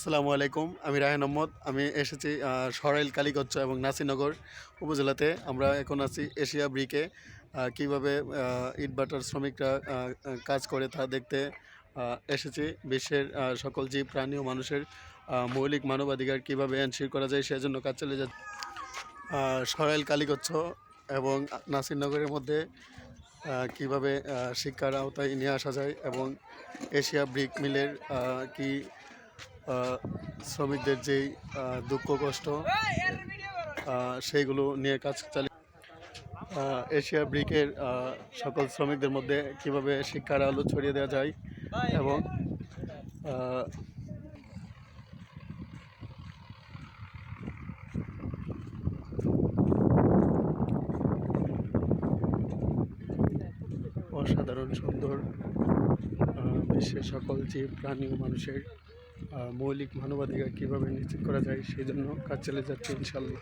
আসসালামু আলাইকুম। আমি রায়হান আহমদ। আমি এসেছি সরাইল, কালীগঞ্জ এবং নাসিরনগর উপজেলাতে। আমরা এখন আছি এশিয়া ব্রিকে। কীভাবে ইটভাটার শ্রমিকরা কাজ করে তা দেখতে এসেছি। বিশ্বের সকল জীব, প্রাণী ও মানুষের মৌলিক মানবাধিকার কীভাবে এনশিওর করা যায় সেজন্য কাজ চলে যাচ্ছে। সরাইল, কালীগঞ্জ এবং নাসিরনগরের মধ্যে কীভাবে শিক্ষার আওতায় নিয়ে আসা যায় এবং এশিয়া ব্রিক মিলের কি শ্রমিকদের যেই দুঃখ কষ্ট সেইগুলো নিয়ে কাজ চালিয়ে এশিয়া ব্রিকের সকল শ্রমিকদের মধ্যে কিভাবে শিক্ষার আলো ছড়িয়ে দেওয়া যায় এবং অসাধারণ সুন্দর বিশ্বের সকল জীব, প্রাণী ও মানুষের মৌলিক মানবাধিকার কীভাবে নিশ্চিত করা যায় সেই জন্য কাজ চালিয়ে যাচ্ছে ইনশাল্লাহ।